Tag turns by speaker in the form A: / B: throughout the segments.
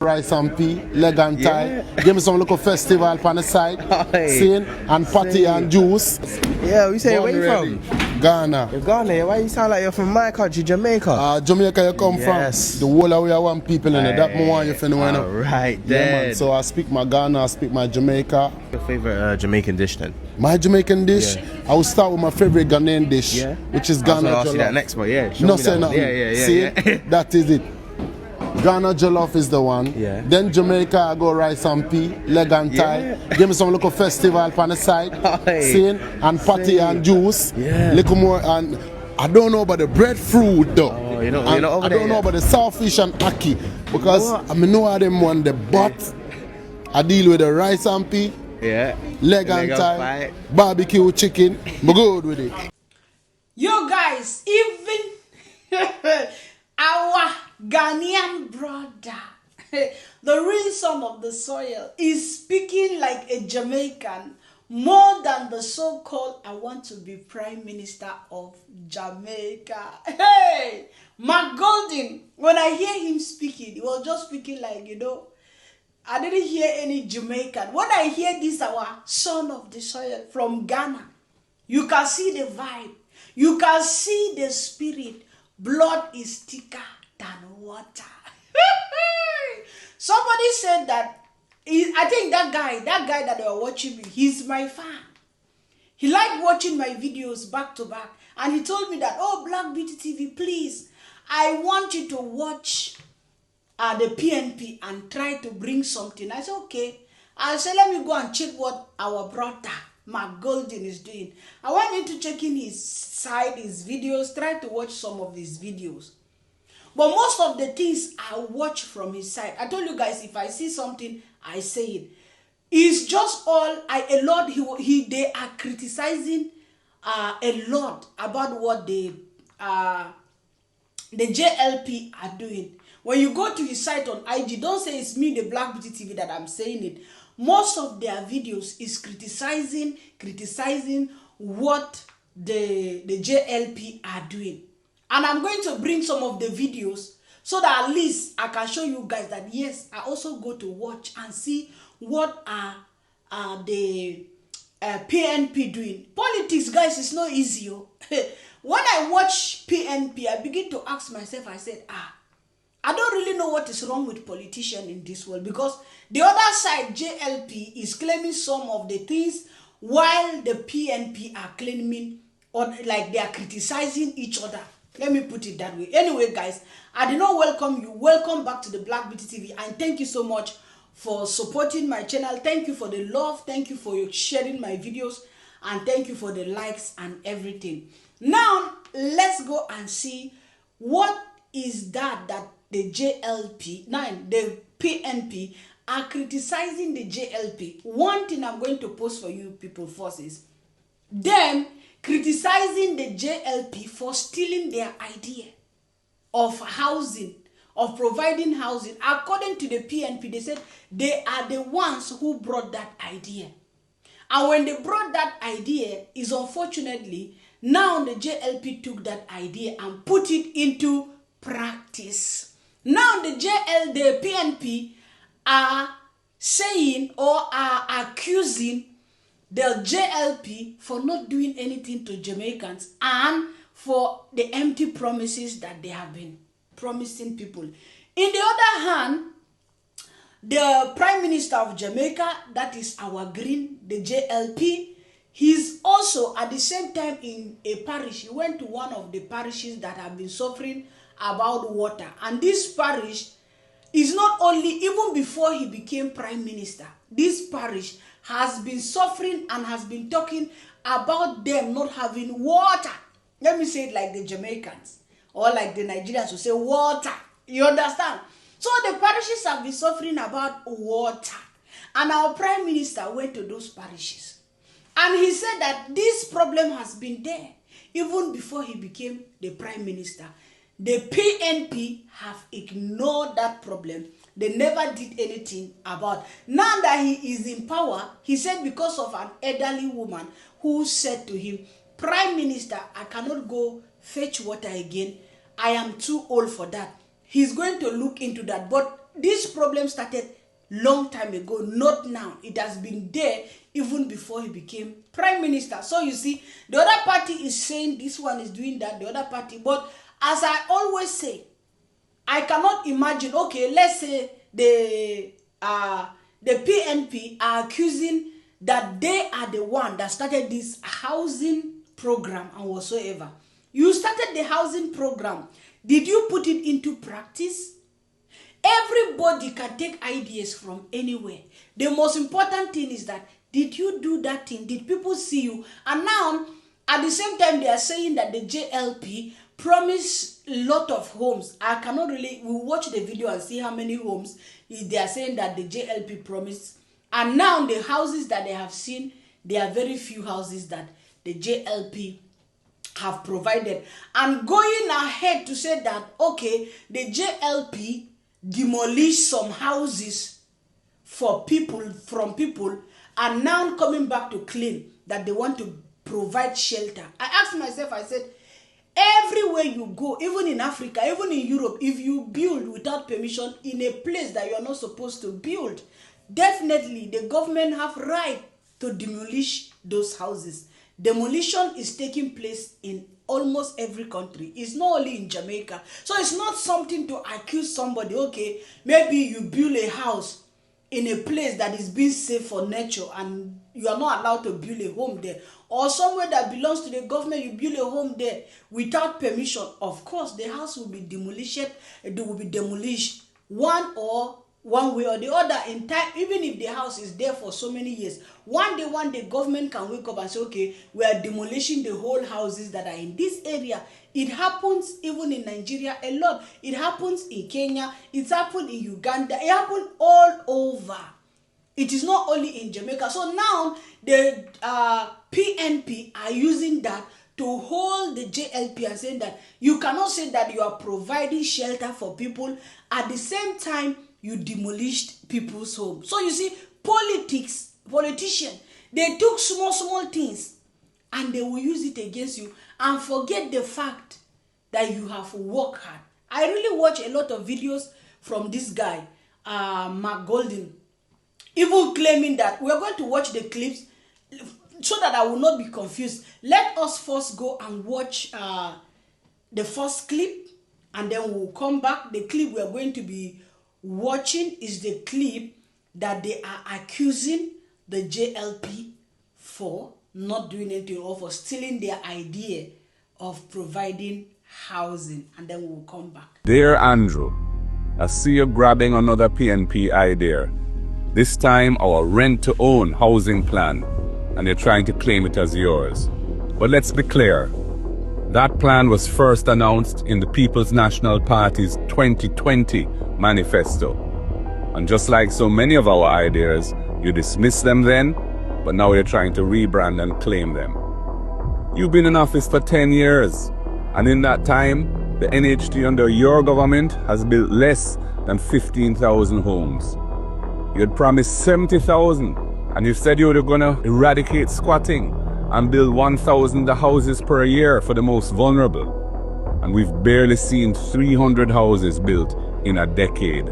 A: Rice and pea, leg and tie. Give me some local festival on the side. Seeing and patty and juice.
B: Yeah, we say where you from?
A: Ghana.
B: You're Ghana. Why you sound like you're from my country, Jamaica?
A: Jamaica you come from. The whole of we are one people in it. That more want you to know.
B: Alright
A: then. Man. So I speak my Ghana, I speak my Jamaica.
B: Your favorite Jamaican dish then?
A: My Jamaican dish?
B: Yeah.
A: I will start with my favorite Ghanaian dish, which is Ghana
B: jollof.
A: Jollof.
B: That next one, yeah.
A: No, say nothing.
B: Yeah.
A: See, that is it. Ghana Jollof is the one.
B: Yeah.
A: Then Jamaica, I go rice and pea, leg and tie. Give me some local festival on the side. Seeing and patty and juice. Little more, and I don't know about the breadfruit though.
B: Oh, you know, I don't
A: know about the saltfish and ackee because I know how them want the butt. I deal with the rice and pea. Leg and tie, barbecue chicken. I'm good with it.
C: You guys, even our Ghanaian brother, the real son of the soil, is speaking like a Jamaican more than the so-called I want to be Prime Minister of Jamaica. Hey, Mark Golden, when I hear him speaking, he was just speaking like, you know, I didn't hear any Jamaican. When I hear this, our son of the soil from Ghana, you can see the vibe. You can see the spirit. Blood is thicker than water. Somebody said that, I think that guy that they were watching me, he's my fan. He liked watching my videos back to back. And he told me that, oh, Black Beauty TV, please, I want you to watch the PNP and try to bring something. I said, okay. I said, let me go and check what our brother, Mark Golden, is doing. I want you to check in his side, his videos, try to watch some of his videos. But most of the things I watch from his side, I told you guys, if I see something, I say it. It's just all, a lot, they are criticizing a lot about what the JLP are doing. When you go to his site on IG, don't say it's me, the Black Beauty TV, that I'm saying it. Most of their videos is criticizing what the JLP are doing. And I'm going to bring some of the videos so that at least I can show you guys that, yes, I also go to watch and see what are the PNP doing. Politics, guys, is not easy. When I watch PNP, I begin to ask myself, I said, I don't really know what is wrong with politicians in this world, because the other side, JLP, is claiming some of the things while the PNP are claiming, or like they are criticizing each other. Let me put it that way. Anyway, guys, I did not welcome you. Welcome back to the Black Beauty TV, and thank you so much for supporting my channel. Thank you for the love. Thank you for your sharing my videos, and thank you for the likes and everything. Now, let's go and see what is that the JLP, the PNP are criticizing the JLP. One thing I'm going to post for you people first is them criticizing the JLP for stealing their idea of housing, of providing housing. According to the PNP, they said they are the ones who brought that idea. And when they brought that idea, is unfortunately, now the JLP took that idea and put it into practice. Now the PNP are saying or are accusing the JLP for not doing anything to Jamaicans and for the empty promises that they have been promising people. In the other hand, the Prime Minister of Jamaica, that is our green, the JLP, he's also at the same time in a parish. He went to one of the parishes that have been suffering about water. And this parish is not only, even before he became Prime Minister, this parish has been suffering and has been talking about them not having water. Let me say it like the Jamaicans or like the Nigerians who say water. You understand? So the parishes have been suffering about water. And our Prime Minister went to those parishes. And he said that this problem has been there even before he became the Prime Minister. The PNP have ignored that problem. They never did anything about it. Now that he is in power, he said because of an elderly woman who said to him, Prime Minister, I cannot go fetch water again. I am too old for that. He's going to look into that. But this problem started long time ago, not now. It has been there even before he became prime minister. So you see, the other party is saying this one is doing that, the other party. But as I always say, I cannot imagine, okay, let's say the PNP are accusing that they are the one that started this housing program and whatsoever. You started the housing program. Did you put it into practice? Everybody can take ideas from anywhere. The most important thing is that, did you do that thing? Did people see you? And now, at the same time, they are saying that the JLP promised a lot of homes. I cannot really, we'll watch the video and see how many homes they are saying that the JLP promised. And now the houses that they have seen, there are very few houses that the JLP have provided. And going ahead to say that, okay, the JLP demolished some houses for people, from people, and now coming back to claim that they want to provide shelter. I asked myself, I said, everywhere you go, even in Africa, even in Europe, if you build without permission in a place that you are not supposed to build, definitely the government have right to demolish those houses. Demolition is taking place in almost every country. It's not only in Jamaica. So it's not something to accuse somebody, okay, maybe you build a house in a place that is being safe for nature and you are not allowed to build a home there. Or somewhere that belongs to the government, you build a home there without permission. Of course, the house will be demolished. It will be demolished one way or the other in time. Even if the house is there for so many years, one day government can wake up and say, okay, we are demolishing the whole houses that are in this area. It happens even in Nigeria a lot. It happens in Kenya. It's happened in Uganda. It happened all over. It is not only in Jamaica. So now the PNP are using that to hold the JLP and saying that you cannot say that you are providing shelter for people at the same time you demolished people's homes. So you see, politicians, they took small things and they will use it against you and forget the fact that you have worked hard. I really watch a lot of videos from this guy, Mark Golden, even claiming that we are going to watch the clips so that I will not be confused. Let us first go and watch the first clip and then we'll come back. The clip we are going to be watching is the clip that they are accusing the JLP for not doing anything or for stealing their idea of providing housing, and then we'll come back.
D: Dear Andrew, I see you grabbing another PNP idea. This time our rent-to-own housing plan, and you're trying to claim it as yours. But let's be clear, that plan was first announced in the People's National Party's 2020 manifesto. And just like so many of our ideas, you dismissed them then, but now you're trying to rebrand and claim them. You've been in office for 10 years, and in that time, the NHT under your government has built less than 15,000 homes. You had promised 70,000, and you said you were going to eradicate squatting and build 1,000 houses per year for the most vulnerable. And we've barely seen 300 houses built in a decade.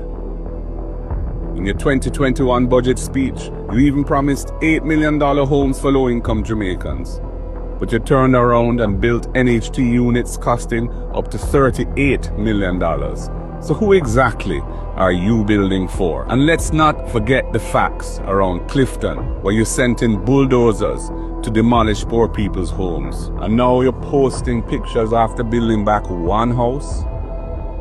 D: In your 2021 budget speech, you even promised $8 million homes for low-income Jamaicans. But you turned around and built NHT units costing up to $38 million. So who exactly are you building for? And let's not forget the facts around Clifton, where you sent in bulldozers to demolish poor people's homes. And now you're posting pictures after building back one house.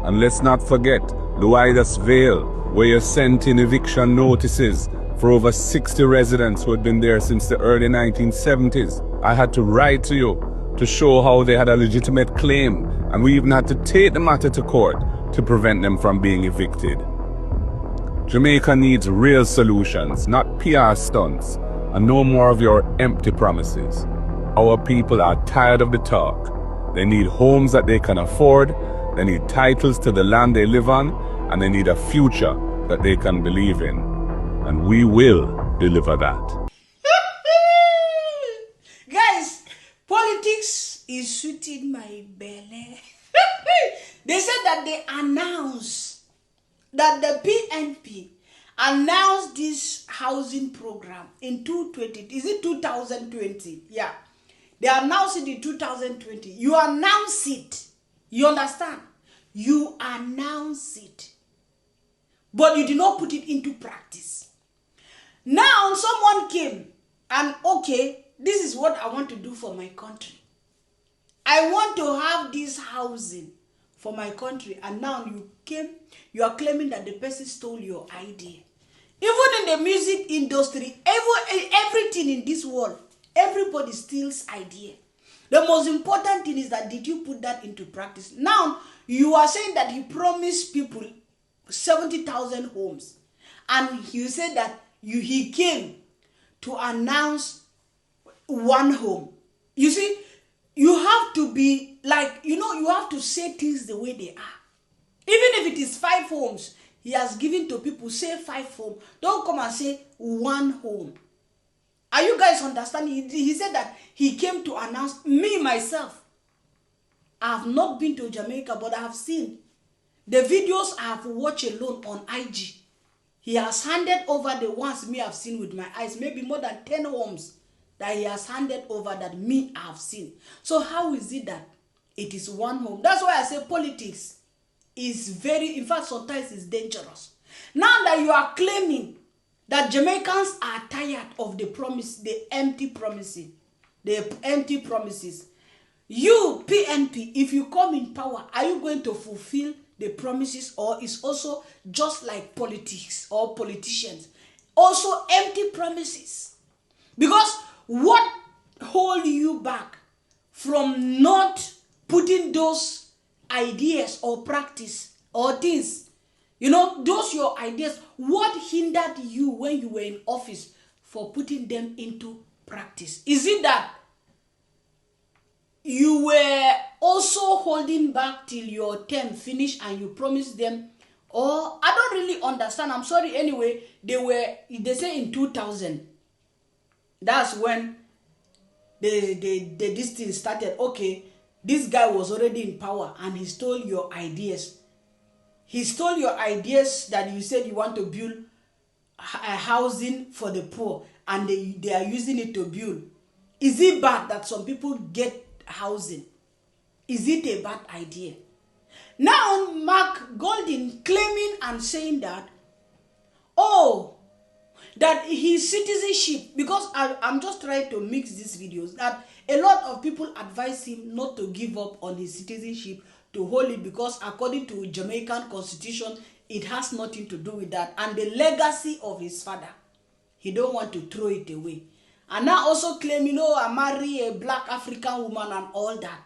D: And let's not forget Luidas Vale, where you sent in eviction notices for over 60 residents who had been there since the early 1970s. I had to write to you to show how they had a legitimate claim, and we even had to take the matter to court to prevent them from being evicted. Jamaica needs real solutions, not PR stunts, and no more of your empty promises. Our people are tired of the talk. They need homes that they can afford, they need titles to the land they live on, and they need a future that they can believe in. And we will deliver that.
C: Guys, politics is suiting my belly. They said that they announced that the PNP announced this housing program in 2020. Is it 2020? Yeah. They announced it in 2020. You announce it. You understand? You announce it. But you did not put it into practice. Now someone came and, okay, this is what I want to do for my country. I want to have this housing for my country. And now you are claiming that the person stole your idea. Even in the music industry, everything in this world, everybody steals idea. The most important thing is that did you put that into practice? Now, you are saying that he promised people 70,000 homes. And you said that he came to announce one home. You see, you have to be like, you have to say things the way they are. Even if it is 5 homes he has given to people, say 5 homes. Don't come and say 1 home. Are you guys understanding? He said that he came to announce, me, myself. I have not been to Jamaica, but I have seen the videos I have watched alone on IG. He has handed over the ones me I have seen with my eyes, maybe more than 10 homes that he has handed over that me I have seen. So how is it that it is 1 home? That's why I say politics is very, in fact, sometimes it's dangerous. Now that you are claiming that Jamaicans are tired of the promise, the empty promises, you, PNP, if you come in power, are you going to fulfill the promises, or is also just like politics or politicians, also empty promises? Because what hold you back from not putting those ideas or practice or things, those your ideas, what hindered you when you were in office for putting them into practice? Is it that you were also holding back till your term finished and you promised them? Or I don't really understand. I'm sorry. Anyway, they say in 2000, that's when this thing started. Okay, this guy was already in power and he stole your ideas. He stole your ideas that you said you want to build a housing for the poor, and they are using it to build. Is it bad that some people get housing? Is it a bad idea? Now Mark Golding claiming and saying that, that his citizenship, because I'm just trying to mix these videos, that a lot of people advise him not to give up on his citizenship, to hold it, because according to Jamaican constitution, it has nothing to do with that, and the legacy of his father, he don't want to throw it away. And now also claim, I marry a black African woman and all that.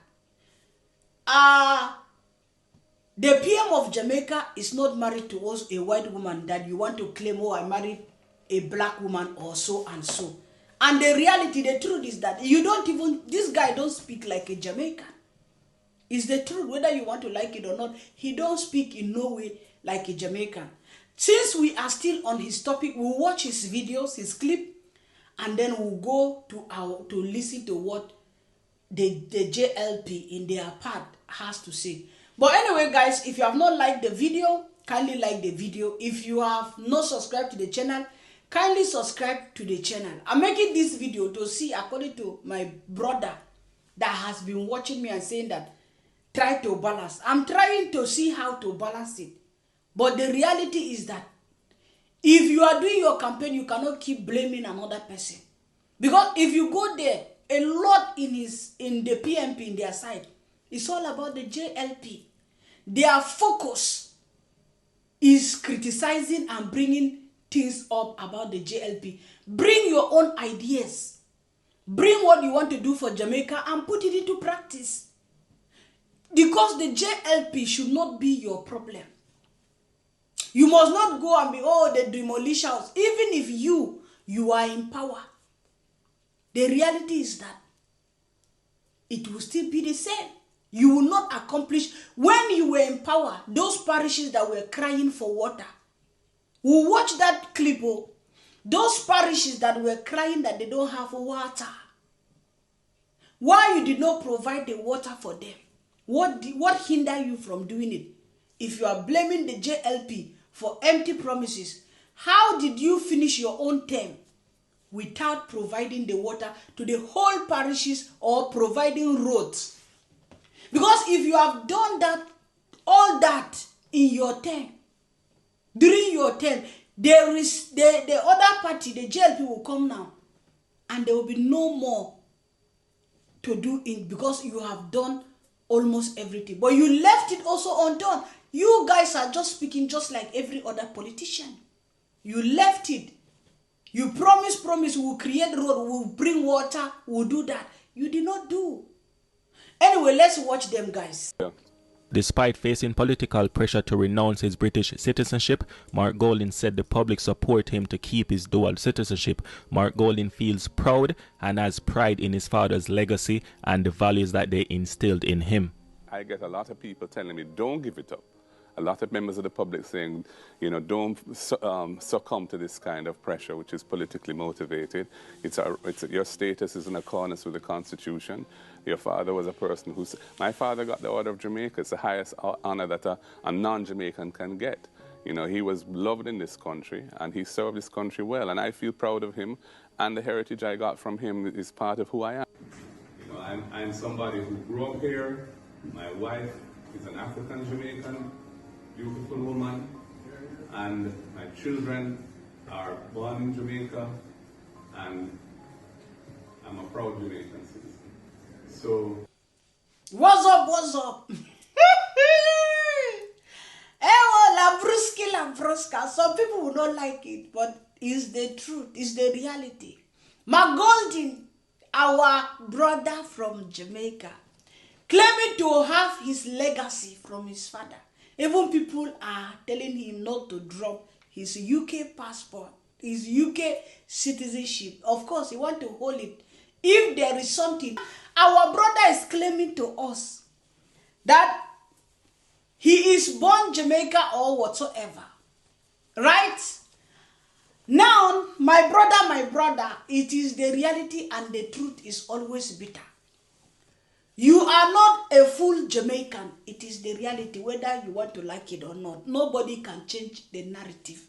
C: The PM of Jamaica is not married to us, a white woman, that you want to claim, I married a black woman or so and so. And the reality, the truth is that this guy don't speak like a Jamaican. It's the truth, whether you want to like it or not. He don't speak in no way like a Jamaican. Since we are still on his topic, we'll watch his videos, his clip, and then we'll go to listen to what the JLP in their part has to say. But anyway, guys, if you have not liked the video, kindly like the video. If you have not subscribed to the channel, kindly subscribe to the channel. I'm making this video to see, according to my brother that has been watching me and saying that, try to balance. I'm trying to see how to balance it. But the reality is that if you are doing your campaign, you cannot keep blaming another person. Because if you go there, a lot in the PNP, in their side, it's all about the JLP. Their focus is criticizing and bringing things up about the JLP. Bring your own ideas. Bring what you want to do for Jamaica and put it into practice. Because the JLP should not be your problem. You must not go and be, the demolishers. Even if you are in power, the reality is that it will still be the same. You will not accomplish. When you were in power, those parishes that were crying for water, we'll watch that clip. Those parishes that were crying that they don't have water. Why you did not provide the water for them? What hindered you from doing it? If you are blaming the JLP for empty promises. How did you finish your own term without providing the water to the whole parishes or providing roads? Because if you have done that, all that in your term, during your term, there is the other party, the JLP will come now, and there will be no more to do it because you have done almost everything. But you left it also undone. You guys are just speaking just like every other politician. You left it. You promise, we will create road, we will bring water, we will do that. You did not do. Anyway, let's watch them, guys.
D: Yeah.
E: Despite facing political pressure to renounce his British citizenship, Mark Golding said the public support him to keep his dual citizenship. Mark Golding feels proud and has pride in his father's legacy and the values that they instilled in him.
D: I get a lot of people telling me, don't give it up. A lot of members of the public saying, you know, don't succumb to this kind of pressure, which is politically motivated. Your status is in accordance with the Constitution. Your father was a person who... My father got the Order of Jamaica. It's the highest honor that a non-Jamaican can get. You know, he was loved in this country, and he served this country well, and I feel proud of him, and the heritage I got from him is part of who I am. You know, I'm somebody who grew up here. My wife is an African Jamaican, beautiful woman, and my children are born in Jamaica, and I'm a proud Jamaican citizen. So,
C: what's up? Labruska. Some people will not like it, but it's the truth, it's the reality. Mark Golding, our brother from Jamaica, claiming to have his legacy from his father. Even people are telling him not to drop his UK passport, his UK citizenship. Of course, he wants to hold it. If there is something, our brother is claiming to us that he is born Jamaica or whatsoever. Right? Now, my brother, it is the reality and the truth is always bitter. You are not a full Jamaican. It is the reality, whether you want to like it or not. Nobody can change the narrative.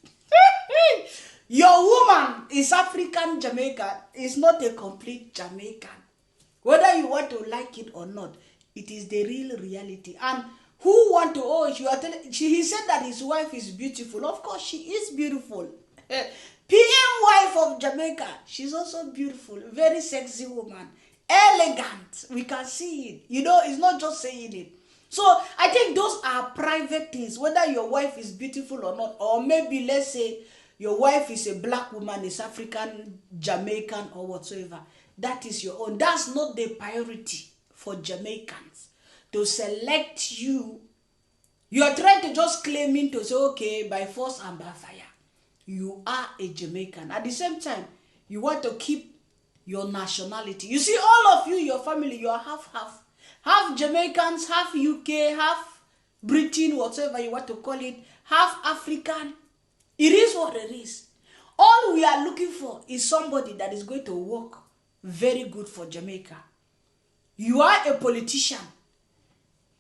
C: Your woman is African Jamaican. Is not a complete Jamaican. Whether you want to like it or not, it is the real reality. And who want to, he said that his wife is beautiful. Of course, she is beautiful. PM wife of Jamaica, she's also beautiful. Very sexy woman. Elegant. We can see it. You know, it's not just saying it. So I think those are private things, whether your wife is beautiful or not, or maybe let's say your wife is a black woman, is African, Jamaican, or whatsoever. That is your own. That's not the priority for Jamaicans to select you. You are trying to just claiming to say, okay, by force and by fire, you are a Jamaican. At the same time, you want to keep your nationality. You see, all of you, your family, you are half-half. Half Jamaicans, half UK, half Britain, whatever you want to call it, half African. It is what it is. All we are looking for is somebody that is going to work very good for Jamaica. You are a politician.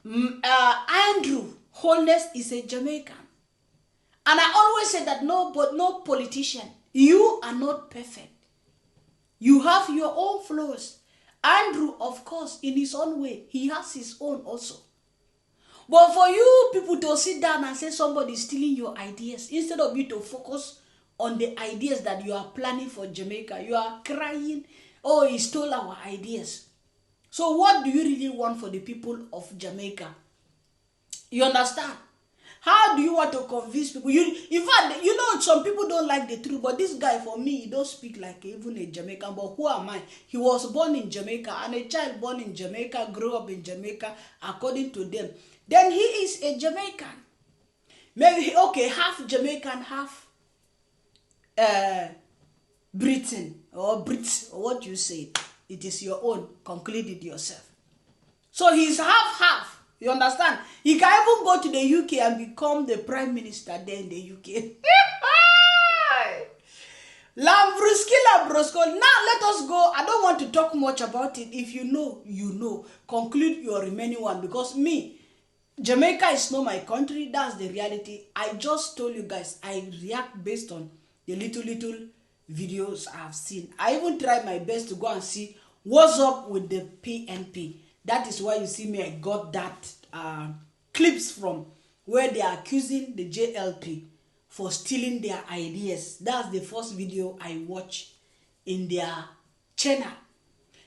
C: Andrew Holness is a Jamaican. And I always say that no politician, you are not perfect. You have your own flaws. Andrew, of course, in his own way, he has his own also. But for you people to sit down and say somebody is stealing your ideas, instead of you to focus on the ideas that you are planning for Jamaica, you are crying, oh, he stole our ideas. So what do you really want for the people of Jamaica? You understand? How do you want to convince people? In fact, you know, some people don't like the truth, but this guy, for me, he don't speak like even a Jamaican. But who am I? He was born in Jamaica, and a child born in Jamaica grew up in Jamaica, according to them. Then he is a Jamaican. Maybe, okay, half Jamaican, half Britain, or Brits, or what you say. It is your own. Conclude it yourself. So he's half-half. You understand? He can even go to the UK and become the prime minister there in the UK. Labrusko. Now let us go. I don't want to talk much about it. If you know, you know. Conclude your remaining one. Because me, Jamaica is not my country. That's the reality. I just told you guys, I react based on the little videos I've seen. I even tried my best to go and see what's up with the PNP. That is why you see me, I got that clips from where they are accusing the JLP for stealing their ideas. That's the first video I watched in their channel.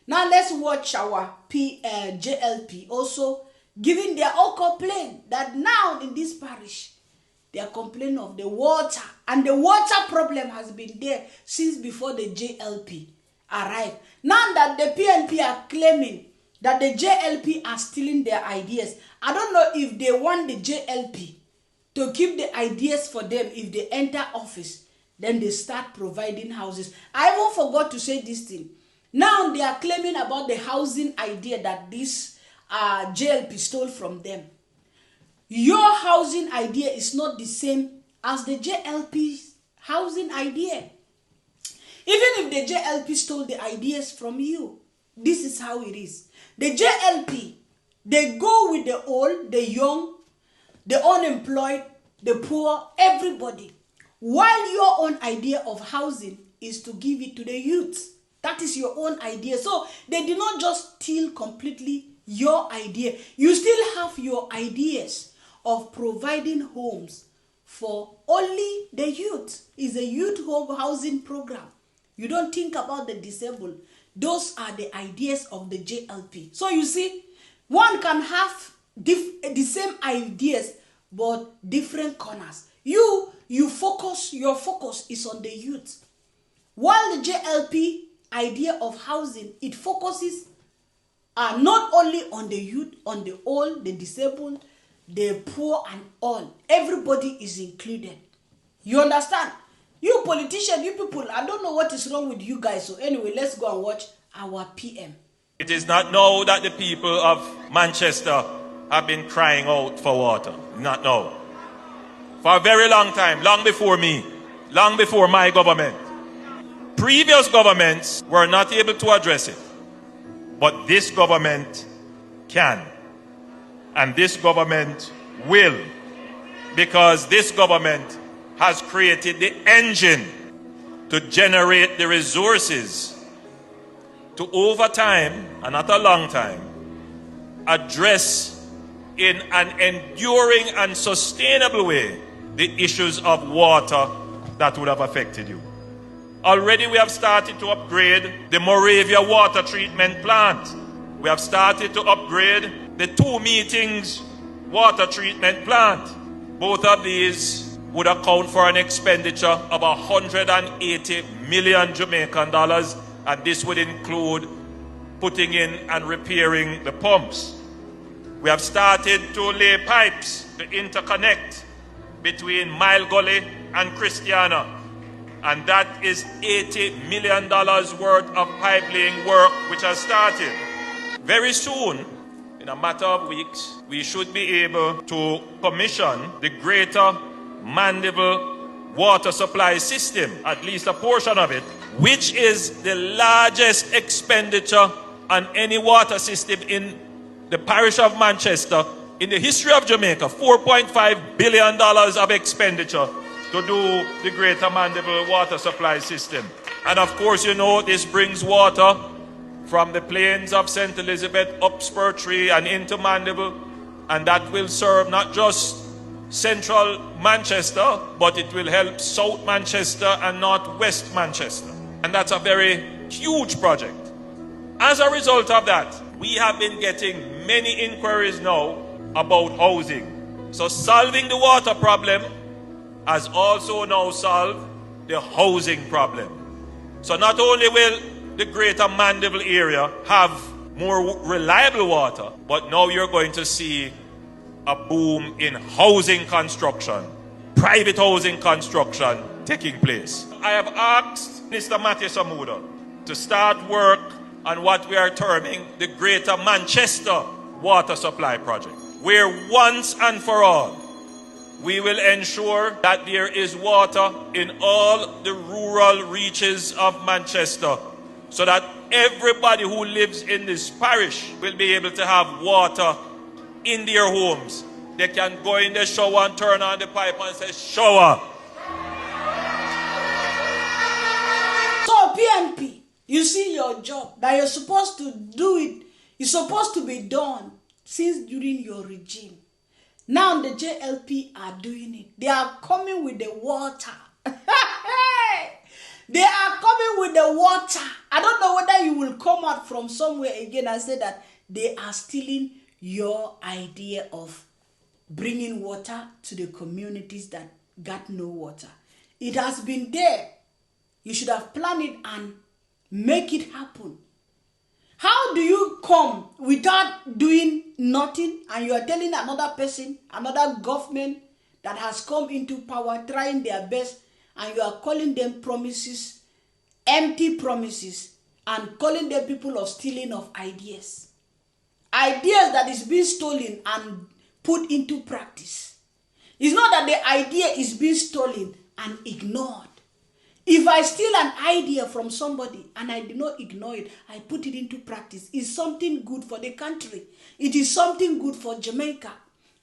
C: Now let's watch our JLP also giving their own complaint that now in this parish they are complaining of the water, and the water problem has been there since before the JLP arrived. Now that the PNP are claiming that the JLP are stealing their ideas, I don't know if they want the JLP to keep the ideas for them. If they enter office, then they start providing houses. I even forgot to say this thing. Now they are claiming about the housing idea that this JLP stole from them. Your housing idea is not the same as the JLP's housing idea. Even if the JLP stole the ideas from you, this is how it is. The JLP, they go with the old, the young, the unemployed, the poor, everybody. While your own idea of housing is to give it to the youth. That is your own idea. So they did not just steal completely your idea. You still have your ideas of providing homes for only the youth. It's a youth home housing program. You don't think about the disabled. Those are the ideas of the JLP. So you see, one can have the same ideas but different corners. Your focus is on the youth. While the JLP idea of housing, it focuses not only on the youth, on the old, the disabled, the poor and all. Everybody is included. You understand? You politicians, you people, I don't know what is wrong with you guys. So anyway, let's go and watch our PM.
F: It is not now that the people of Manchester have been crying out for water. Not now. For a very long time, long before me, long before my government. Previous governments were not able to address it. But this government can. And this government will. Because this government has created the engine to generate the resources to, over time, and not a long time, address in an enduring and sustainable way the issues of water that would have affected you. Already we have started to upgrade the Moravia water treatment plant. We have started to upgrade the 2 meetings water treatment plant. Both of these would account for an expenditure of 180 million Jamaican dollars, and this would include putting in and repairing the pumps. We have started to lay pipes to interconnect between Mile Gully and Christiana, and that is $80 million worth of pipe laying work which has started. Very soon, in a matter of weeks, we should be able to commission the Greater Mandeville water supply system, at least a portion of it, which is the largest expenditure on any water system in the parish of Manchester in the history of Jamaica. $4.5 billion of expenditure to do the Greater Mandeville water supply system. And of course, you know, this brings water from the plains of St. Elizabeth up Spur Tree and into Mandeville, and that will serve not just central Manchester, but it will help South Manchester and Northwest Manchester. And that's a very huge project. As a result of that, we have been getting many inquiries now about housing. So solving the water problem has also now solved the housing problem. So not only will the Greater Mandeville area have more reliable water, but now you're going to see a boom in housing construction, private housing construction taking place. I have asked Mr. Matthew Samuda to start work on what we are terming the Greater Manchester Water Supply Project, where once and for all, we will ensure that there is water in all the rural reaches of Manchester, so that everybody who lives in this parish will be able to have water in their homes they can go in the shower and turn on the pipe and say, shower.
C: So PNP, you see your job that you're supposed to do it, it's supposed to be done since during your regime. Now the JLP are doing it. They are coming with the water. They are coming with the water. I don't know whether you will come out from somewhere again and say that they are stealing your idea of bringing water to the communities that got no water. It has been there. You should have planned it and make it happen. How do you come without doing nothing and you are telling another person, another government that has come into power trying their best, and you are calling them promises, empty promises, and calling them people of stealing of ideas? Ideas that is being stolen and put into practice. It's not that the idea is being stolen and ignored. If I steal an idea from somebody and I do not ignore it, I put it into practice, it's something good for the country. It is something good for Jamaica.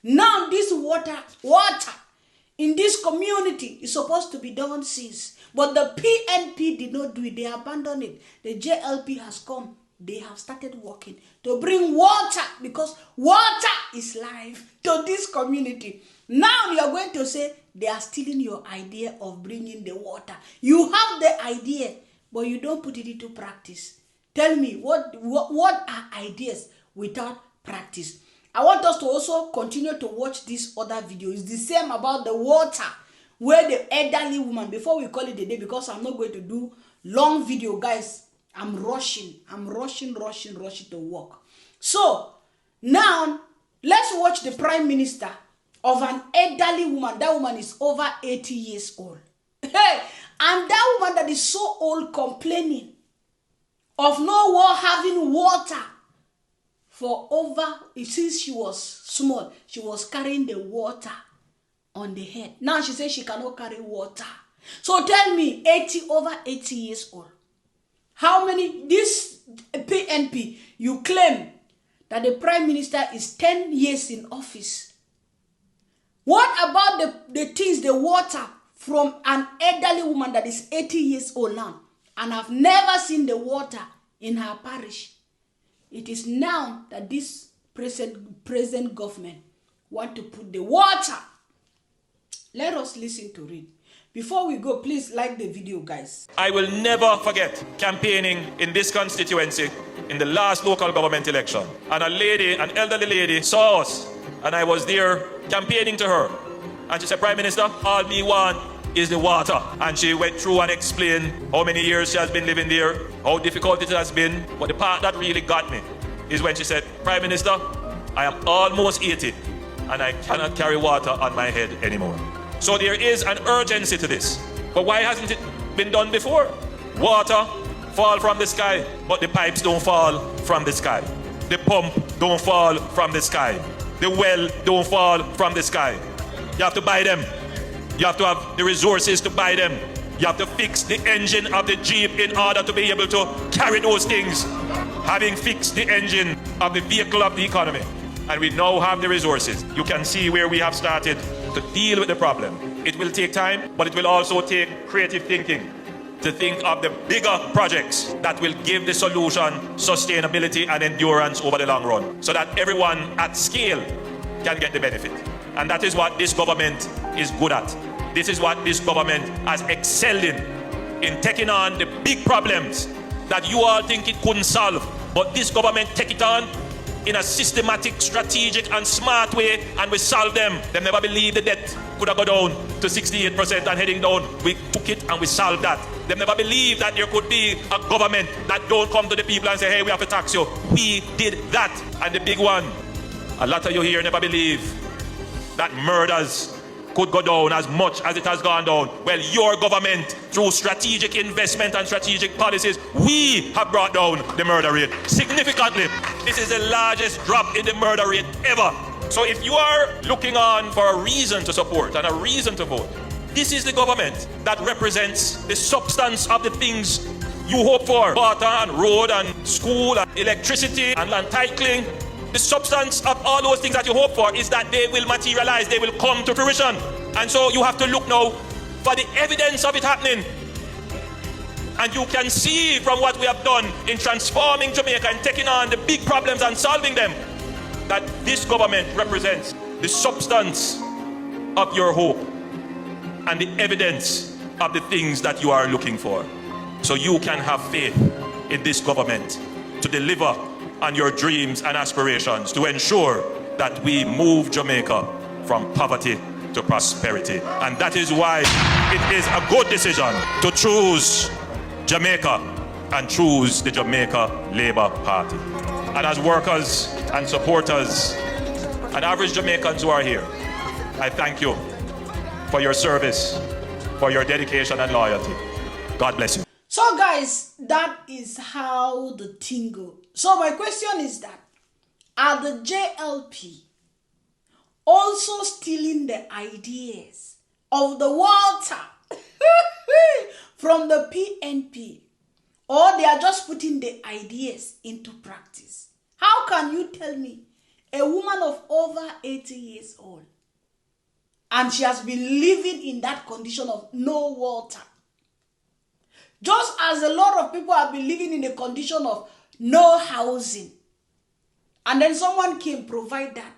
C: Now this water in this community is supposed to be done since. But the PNP did not do it. They abandoned it. The JLP has come. They have started working to bring water, because water is life to this community. Now you are going to say they are stealing your idea of bringing the water. You have the idea, but you don't put it into practice. Tell me, what are ideas without practice? I want us to also continue to watch this other video. It's the same about the water, where the elderly woman, before we call it a day, because I'm not going to do long video, guys. I'm rushing to work. So now let's watch the Prime Minister of an elderly woman. That woman is over 80 years old. Hey, and that woman that is so old complaining of no one having water for over, since she was small, she was carrying the water on the head. Now she says she cannot carry water. So tell me, over 80 years old. How many, this PNP, you claim that the Prime Minister is 10 years in office. What about the things, the water from an elderly woman that is 80 years old now and have never seen the water in her parish? It is now that this present government want to put the water. Let us listen to it. Before we go, please like the video, guys.
F: I will never forget campaigning in this constituency in the last local government election. And an elderly lady saw us, and I was there campaigning to her. And she said, Prime Minister, all we want is the water. And she went through and explained how many years she has been living there, how difficult it has been. But the part that really got me is when she said, Prime Minister, I am almost 80 and I cannot carry water on my head anymore. So there is an urgency to this. But why hasn't it been done before? Water fall from the sky, but the pipes don't fall from the sky. The pump don't fall from the sky. The well don't fall from the sky. You have to buy them. You have to have the resources to buy them. You have to fix the engine of the Jeep in order to be able to carry those things. Having fixed the engine of the vehicle of the economy, and we now have the resources, you can see where we have started to deal with the problem. It will take time, but it will also take creative thinking to think of the bigger projects that will give the solution sustainability and endurance over the long run, so that everyone at scale can get the benefit. And that is what this government is good at. This is what this government has excelled in taking on the big problems that you all think it couldn't solve. But this government take it on in a systematic, strategic and smart way, and we solve them. They never believed the debt could have gone down to 68% and heading down. We took it and we solved that. They never believed that there could be a government that don't come to the people and say, hey, we have to tax you. We did that. And the big one, a lot of you here never believe that murders could go down as much as it has gone down. Well, your government, through strategic investment and strategic policies, we have brought down the murder rate significantly. This is the largest drop in the murder rate ever. So if you are looking on for a reason to support and a reason to vote, this is the government that represents the substance of the things you hope for. Water and road and school and electricity and land titling. the substance of all those things that you hope for is that they will materialize, they will come to fruition. And so you have to look now for the evidence of it happening. And you can see from what we have done in transforming Jamaica and taking on the big problems and solving them, that this government represents the substance of your hope and the evidence of the things that you are looking for. So you can have faith in this government to deliver on your dreams and aspirations, to ensure that we move Jamaica from poverty to prosperity. And that is why it is a good decision to choose Jamaica and choose the Jamaica Labour Party. And as workers and supporters and average Jamaicans who are here, I thank you for your service, for your dedication and loyalty. God bless you.
C: So guys, that is how the thing goes. So my question is that, are the JLP also stealing the ideas of the water from the PNP, or they are just putting the ideas into practice? How can you tell me a woman of over 80 years old and she has been living in that condition of no water, just as a lot of people have been living in a condition of no housing, and then someone came provide that?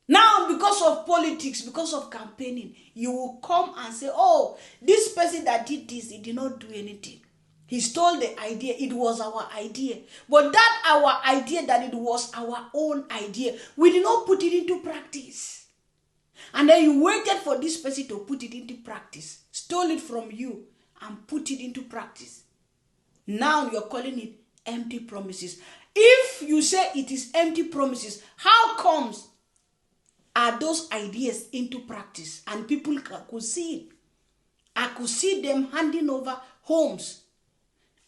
C: Now, because of politics, because of campaigning, you will come and say, oh, this person that did this, he did not do anything. He stole the idea. It was our idea. But that our idea, that it was our own idea, we did not put it into practice. And then you waited for this person to put it into practice, stole it from you and put it into practice. Now you're calling it empty promises. If you say it is empty promises, how comes are those ideas into practice and people could see it? I could see them handing over homes.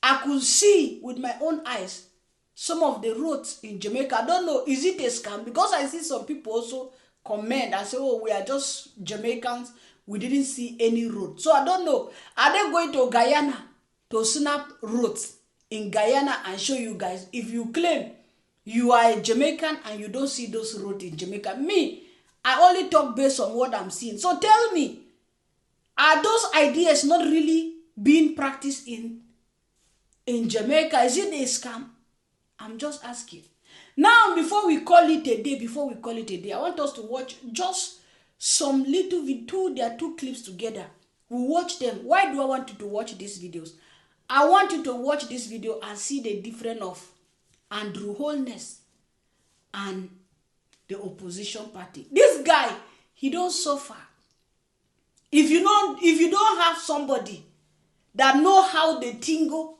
C: I could see with my own eyes some of the roads in Jamaica. I don't know, is it a scam? Because I see some people also comment and say, oh, we are just Jamaicans, we didn't see any road. So I don't know, are they going to Guyana to snap roads in Guyana and show you guys? If you claim you are a Jamaican and you don't see those roads in Jamaica, me, I only talk based on what I'm seeing. So tell me, are those ideas not really being practiced in Jamaica? Is it a scam? I'm just asking. Now, before we call it a day, I want us to watch just some little video. There are two clips together. We watch them. Why do I want you to watch these videos? I want you to watch this video and see the difference of Andrew Holness and the opposition party. This guy, he don't suffer. If you don't have somebody that know how the tingo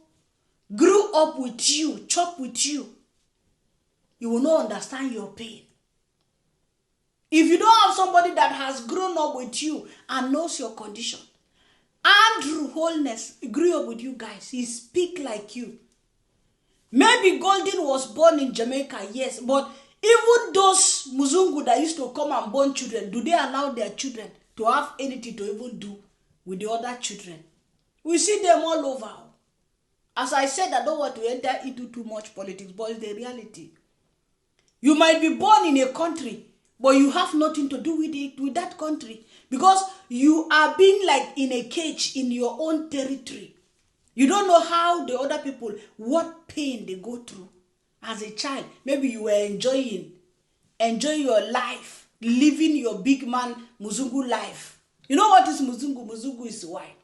C: grew up with you, chop with you, you will not understand your pain. If you don't have somebody that has grown up with you and knows your condition, Andrew Holness grew up with you guys. He speak like you. Maybe Golden was born in Jamaica, yes, but even those Muzungu that used to come and born children, do they allow their children to have anything to even do with the other children? We see them all over. As I said, I don't want to enter into too much politics, but it's the reality. You might be born in a country, but you have nothing to do with it, with that country, because you are being like in a cage in your own territory. You don't know how the other people, what pain they go through. As a child, maybe you were enjoying your life, living your big man Muzungu life. You know what is Muzungu? Muzungu is white.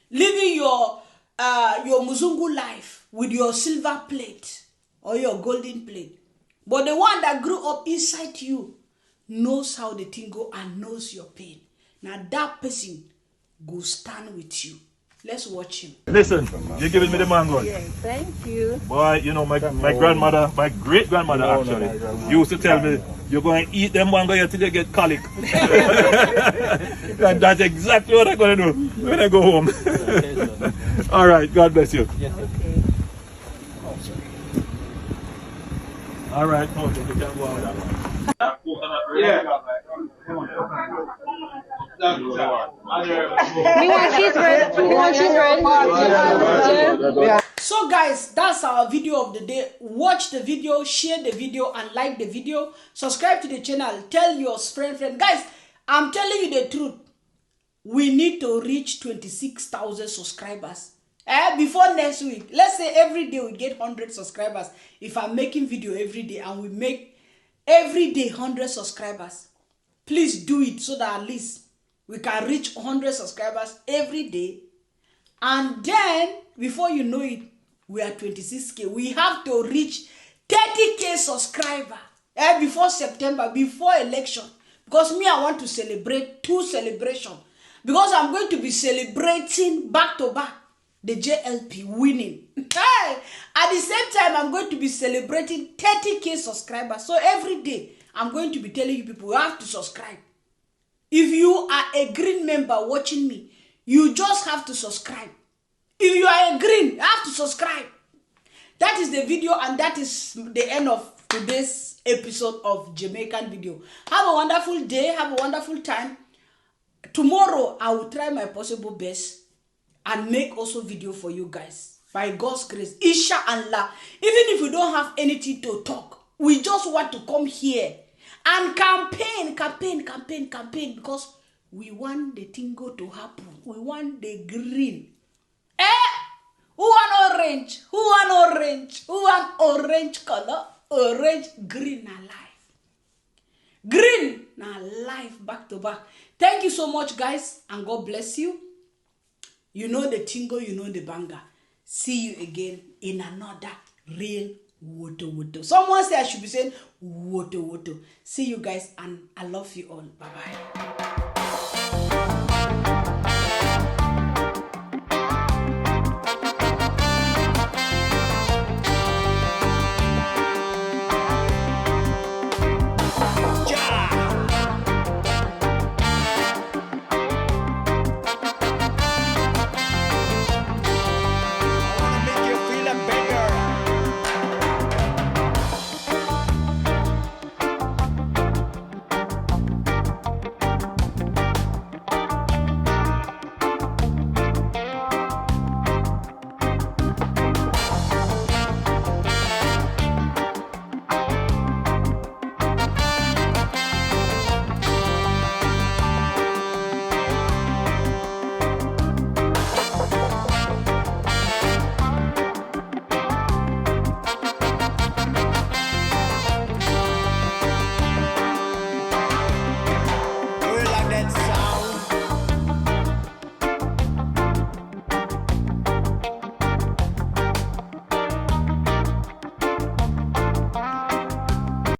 C: Living your Muzungu life with your silver plate or your golden plate. But the one that grew up inside you knows how the thing go and knows your pain. Now that person go stand with you. Let's watch him.
F: Listen, you're giving me the mango.
G: Yeah, thank you.
F: Boy, you know, my grandmother, my great-grandmother actually, used to tell me, you're going to eat them mango here till you get colic. And that's exactly what I'm going to do when I go home. All right, God bless you.
G: Okay.
F: All right, okay, you can go on with that one. Yeah.
G: We want cheese bread.
C: So guys, that's our video of the day. Watch the video, share the video, and like the video. Subscribe to the channel. Tell your friend. Guys, I'm telling you the truth. We need to reach 26,000 subscribers. Before next week. Let's say every day we get 100 subscribers. If I'm making video every day and we make every day 100 subscribers, please do it so that at least we can reach 100 subscribers every day. And then, before you know it, we are 26K. We have to reach 30K subscribers before September, before election. Because me, I want to celebrate 2 celebrations. Because I'm going to be celebrating back-to-back the JLP winning. At the same time, I'm going to be celebrating 30K subscribers. So every day, I'm going to be telling you people, you have to subscribe. If you are a green member watching me, you just have to subscribe. If you are a green, you have to subscribe. That is the video, and that is the end of today's episode of Jamaican video. Have a wonderful day. Have a wonderful time. Tomorrow, I will try my possible best and make also video for you guys. By God's grace, Inshallah. Even if we don't have anything to talk, we just want to come here and campaign, because we want the tingo to happen. We want the green. Who want orange? Who want orange? Who want orange color? Orange, green, na life. Green, na life, back to back. Thank you so much, guys, and God bless you. You know the tingo, you know the banger. See you again in another real woto. Someone said I should be saying woto. See you guys, and I love you all. Bye-bye.